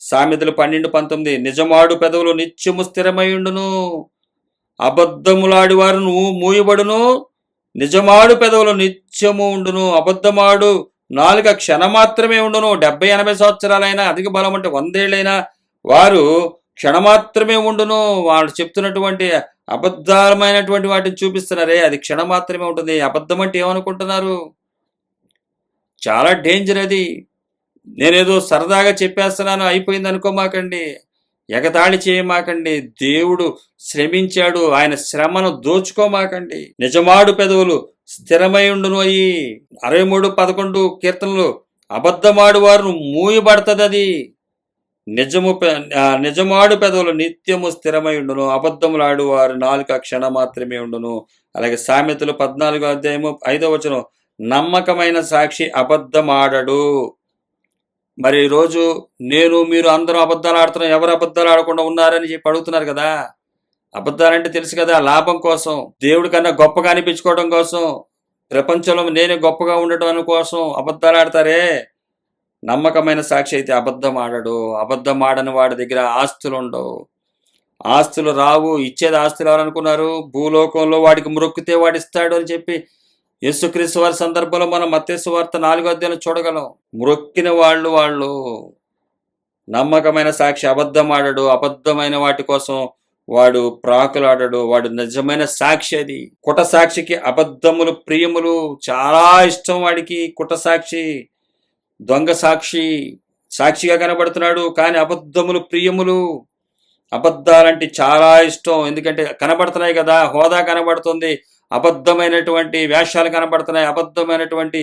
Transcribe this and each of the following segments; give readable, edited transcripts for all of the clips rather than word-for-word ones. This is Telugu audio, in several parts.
సామెతలు 12:19 నిజమాడు పెదవులు నిత్యము స్థిరమైయుండును, అబద్ధములాడివారు మూయబడును. నిజమాడు పెదవులు నిత్యము ఉండును, అబద్ధమాడు నాలుక క్షణమాత్రమే ఉండును. 70-80 సంవత్సరాలైనా, అధిక బలం అంటే 100 ఏళ్ళైనా వారు క్షణమాత్రమే ఉండును. వాళ్ళు చెప్తున్నటువంటి అబద్ధమైనటువంటి వాటిని చూపిస్తున్నారే, అది క్షణమాత్రమే ఉంటుంది. అబద్ధం అంటే ఏమనుకుంటున్నారు? చాలా డేంజర్ అది. నేనేదో సరదాగా చెప్పేస్తున్నాను అయిపోయింది అనుకోమాకండి, ఎగతాళి చేయమాకండి. దేవుడు శ్రమించాడు, ఆయన శ్రమను దోచుకోమాకండి. నిజమాడు పెదవులు స్థిరమై ఉండును అయి 63:11 కీర్తనలు. అబద్ధమాడు వారు మూయబడుతుంది అది. నిజమాడు పెదవులు నిత్యము స్థిరమై ఉండును, అబద్ధములాడు వారు నాలుక క్షణ మాత్రమే ఉండును. అలాగే సామెతలు 14:5 నమ్మకమైన సాక్షి అబద్ధమాడడు. మరి ఈరోజు మీరు అందరూ అబద్ధాలు ఆడుతున్నాం, ఎవరు అబద్ధాలు ఆడకుండా ఉన్నారని చెప్పి అడుగుతున్నారు కదా. అబద్ధాలంటే తెలుసు కదా, లాభం కోసం, దేవుడి కన్నా గొప్పగా అనిపించుకోవడం కోసం, ప్రపంచంలో నేనే గొప్పగా ఉండటం కోసం అబద్ధాలు ఆడతారే. నమ్మకమైన సాక్షి అయితే అబద్ధం ఆడడు. అబద్ధం ఆడని వాడి దగ్గర ఆస్తులు ఉండవు, ఆస్తులు రావు. ఇచ్చేది ఆస్తులు ఎవరనుకున్నారు? భూలోకంలో వాడికి మొక్కితే వాడిస్తాడు అని చెప్పి యేసుక్రీస్తు వారి సందర్భంలో మనం మత్తయి సువార్త 4వ చూడగలం. మొక్కిన వాళ్ళు నమ్మకమైన సాక్షి అబద్ధం ఆడడు. అబద్ధమైన వాటి కోసం వాడు ప్రాకులాడడు. వాడు నిజమైన సాక్షి. అది కుట సాక్షికి అబద్ధములు ప్రియములు, చాలా ఇష్టం వాడికి. కుట సాక్షి, దొంగ సాక్షి సాక్షిగా కనబడుతున్నాడు, కానీ అబద్ధములు ప్రియములు. అబద్ధాలంటే చాలా ఇష్టం, ఎందుకంటే కనబడుతున్నాయి కదా, హోదా కనబడుతుంది, అబద్ధమైనటువంటి వేషాలు కనబడుతున్నాయి, అబద్ధమైనటువంటి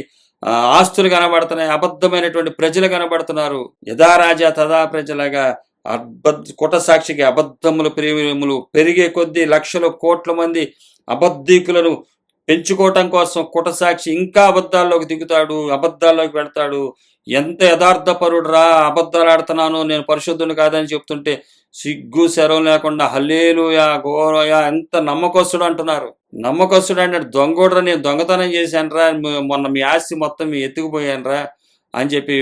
ఆస్తులు కనబడుతున్నాయి, అబద్ధమైనటువంటి ప్రజలు కనబడుతున్నారు. యథా రాజా తదా ప్రజలుగా కుట సాక్షికి అబద్ధములు ప్రియములు పెరిగే కొద్దీ లక్షల కోట్ల మంది అబద్ధీకులను పెంచుకోవటం కోసం కుట సాక్షి ఇంకా అబద్ధాల్లోకి దిగుతాడు, అబద్ధాల్లోకి వెళ్తాడు. ఎంత యథార్థపరుడు రా, అబద్ధాలు ఆడుతున్నాను, నేను పరిశుద్ధుని కాదని చెప్తుంటే సిగ్గు శరం లేకుండా హల్లేలూయా గోరయా, ఎంత నమ్మకస్తుడు అంటున్నారు. నమ్మకస్తుడు అంటాడు. దొంగోడ్రా, నేను దొంగతనం చేశానురా, మొన్న మీ ఆస్తి మొత్తం ఎత్తుకుపోయానురా అని చెప్పి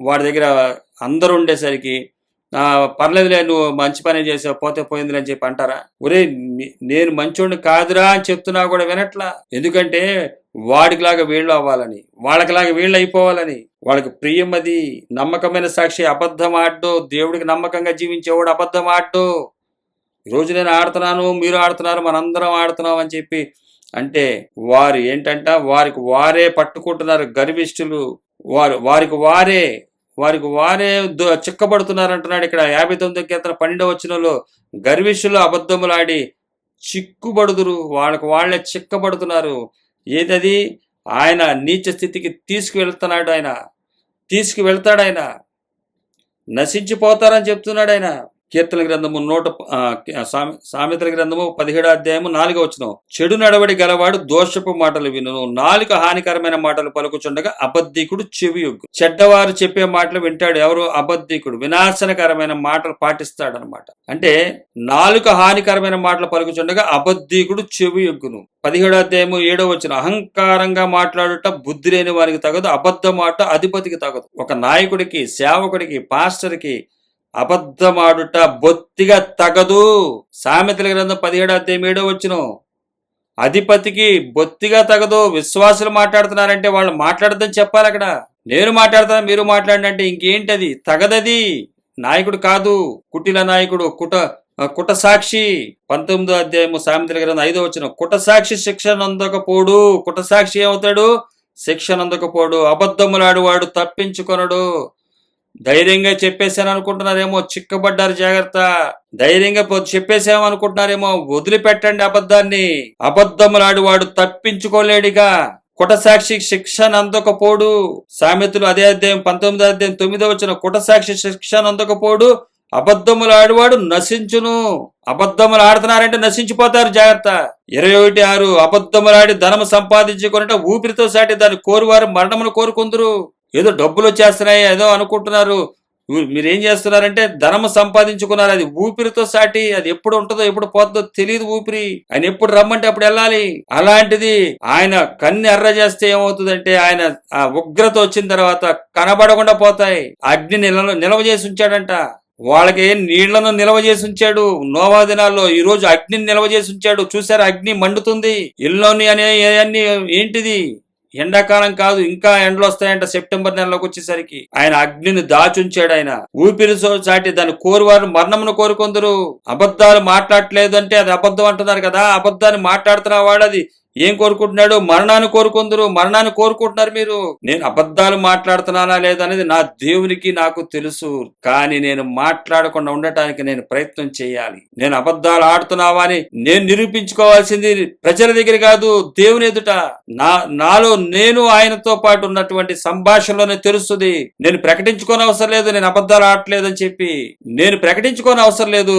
వాడి దగ్గర అందరూ ఉండేసరికి పర్లేదులే, నువ్వు మంచి పని చేసావు, పోతే పోయిందిలే అని చెప్పి అంటారా? ఒరే, నేను మంచోడిని కాదురా అని చెప్తున్నా కూడా వినట్లా. ఎందుకంటే వాడికిలాగా వీళ్ళు అవ్వాలని, వాళ్ళకిలాగా వీళ్ళు అయిపోవాలని. వాళ్ళకి ప్రియం అది. నమ్మకమైన సాక్షి అబద్ధం ఆడ్డు. దేవుడికి నమ్మకంగా జీవించేవాడు అబద్ధం ఆడ్డు. ఈరోజు నేను ఆడుతున్నాను, మీరు ఆడుతున్నారు, మనందరం ఆడుతున్నాం అని చెప్పి అంటే వారు ఏంటంట, వారికి వారే పట్టుకుంటున్నారు. గర్విష్ఠులు వారికి వారే చిక్కబడుతున్నారు అంటున్నాడు ఇక్కడ 59వ కీర్తన 12వ గర్విష్ఠులు అబద్ధములాడి చిక్కుబడుదురు. వాళ్ళే చిక్కబడుతున్నారు. ఏదది? ఆయన నీచ స్థితికి తీసుకువెళ్తాడు ఆయన, నశించిపోతారని చెప్తున్నాడు ఆయన. కీర్తన గ్రంథము సామెతల గ్రంథము 17:4 చెడు నడవడి గలవాడు దోషపు మాటలు వినును, నాలుక హానికరమైన మాటలు పలుకుచుండగా అబద్ధీకుడు చెవియొగ్గు. చెడ్డవారు చెప్పే మాటలు వింటాడు ఎవరు? అబద్ధీకుడు. వినాశనకరమైన మాటలు పాటిస్తాడు అనమాట. అంటే నాలుక హానికరమైన మాటలు పలుకుచుండగా అబద్ధీకుడు చెవియొగ్గును. 17:7 అహంకారంగా మాట్లాడుట బుద్ధి లేని వారికి తగదు, అబద్ధ మాట అధిపతికి తగదు. ఒక నాయకుడికి, సేవకుడికి, పాస్టర్కి అబద్ధమాడుట బొత్తిగా తగదు. సామెతల గ్రంథం 17:7 అధిపతికి బొత్తిగా తగదు. విశ్వాసులు మాట్లాడుతున్నారంటే వాళ్ళు మాట్లాడదని చెప్పాలి అక్కడ. నేను మాట్లాడతాను, మీరు మాట్లాడినంటే ఇంకేంటది? తగదది. నాయకుడు కాదు, కుటిల నాయకుడు, కుట సాక్షి. 19వ అధ్యాయము సామెతల గ్రంథం 5వ కుట సాక్షి శిక్ష నందకపోడు. కుట సాక్షి ఏమవుతాడు? శిక్ష నందకపోడు. అబద్ధములాడువాడు తప్పించుకొనడు. ధైర్యంగా చెప్పేశాను అనుకుంటున్నారేమో, చిక్కబడ్డారు, జాగ్రత్త. ధైర్యంగా చెప్పేసామనుకుంటున్నారేమో, వదిలిపెట్టండి అబద్ధాన్ని. అబద్ధములాడు వాడు తప్పించుకోలేడిగా. కుటసాక్షి శిక్ష నందకపోడు. సామెతలు అదే అధ్యాయం 19వ అధ్యాయం 9వ కుటసాక్షి శిక్ష నందకపోడు, అబద్ధములాడువాడు నశించును. అబద్ధములు ఆడుతున్నారంటే నశించిపోతారు, జాగ్రత్త. 21:6 అబద్ధములాడి ధనము సంపాదించుకున్నట్టు ఊపిరితో సాటి దాన్ని కోరువారు మరణమును కోరుకుందరు. ఏదో డబ్బులు వచ్చేస్తున్నాయి ఏదో అనుకుంటున్నారు, మీరేం చేస్తున్నారంటే ధనము సంపాదించుకున్నారు, అది ఊపిరితో సాటి, అది ఎప్పుడు ఉంటుందో ఎప్పుడు పోతుందో తెలియదు ఊపిరి. ఆయన ఎప్పుడు రమ్మంటే అప్పుడు వెళ్ళాలి. అలాంటిది ఆయన కన్ను ఎర్ర చేస్తే ఏమవుతుందంటే ఆయన ఆ ఉగ్రత వచ్చిన తర్వాత కనబడకుండా పోతాయి. అగ్ని నిల్వ చేసి ఉంచాడంట. వాళ్ళకి నీళ్లను నిల్వ చేసి ఉంచాడు నోవా దినాల్లో. ఈ రోజు అగ్నిని నిల్వ చేసి ఉంచాడు. చూసారా, అగ్ని మండుతుంది. ఇల్లోని అనే అన్ని ఏంటిది, ఎండాకాలం కాదు, ఇంకా ఎండలు వస్తాయంట సెప్టెంబర్ నెలలోకి వచ్చేసరికి. ఆయన అగ్నిని దాచుంచాడు. ఆయన ఊపిరి చాటి దాన్ని కోరువారు మరణమును కోరుకొందరు. అబద్ధాలు మాట్లాడలేదు అంటే అది అబద్ధం అంటున్నారు కదా, అబద్ధాన్ని మాట్లాడుతున్న వాడు అది ఏం కోరుకుంటున్నాడు? మరణాన్ని కోరుకుందరు. మరణాన్ని కోరుకుంటున్నారు మీరు. నేను అబద్ధాలు మాట్లాడుతున్నానా లేదనేది నా దేవునికి నాకు తెలుసు. కానీ నేను మాట్లాడకుండా ఉండటానికి నేను ప్రయత్నం చేయాలి. నేను అబద్ధాలు ఆడుతున్నావా అని నేను నిరూపించుకోవాల్సింది ప్రజల దగ్గర కాదు, దేవుని ఎదుట. నాలో నేను ఆయనతో పాటు ఉన్నటువంటి సంభాషణలోనే తెలుస్తుంది. నేను ప్రకటించుకోని అవసరం లేదు నేను అబద్ధాలు ఆడట్లేదని చెప్పి. నేను ప్రకటించుకోని అవసరం లేదు.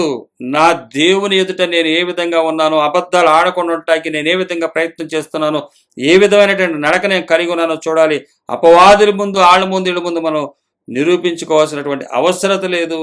నా దేవుని ఎదుట నేను ఏ విధంగా ఉన్నానో, అబద్ధాలు ఆడకుండా ఉండటానికి నేను ఏ విధంగా ప్రయత్నం చేస్తున్నానో, ఏ విధమైనటువంటి నడక నేను కలిగి ఉన్నానో చూడాలి. అపవాదుల ముందు, ఆళ్ళ ముందు, ఇళ్ళ ముందు మనం నిరూపించుకోవాల్సినటువంటి అవసరత లేదు.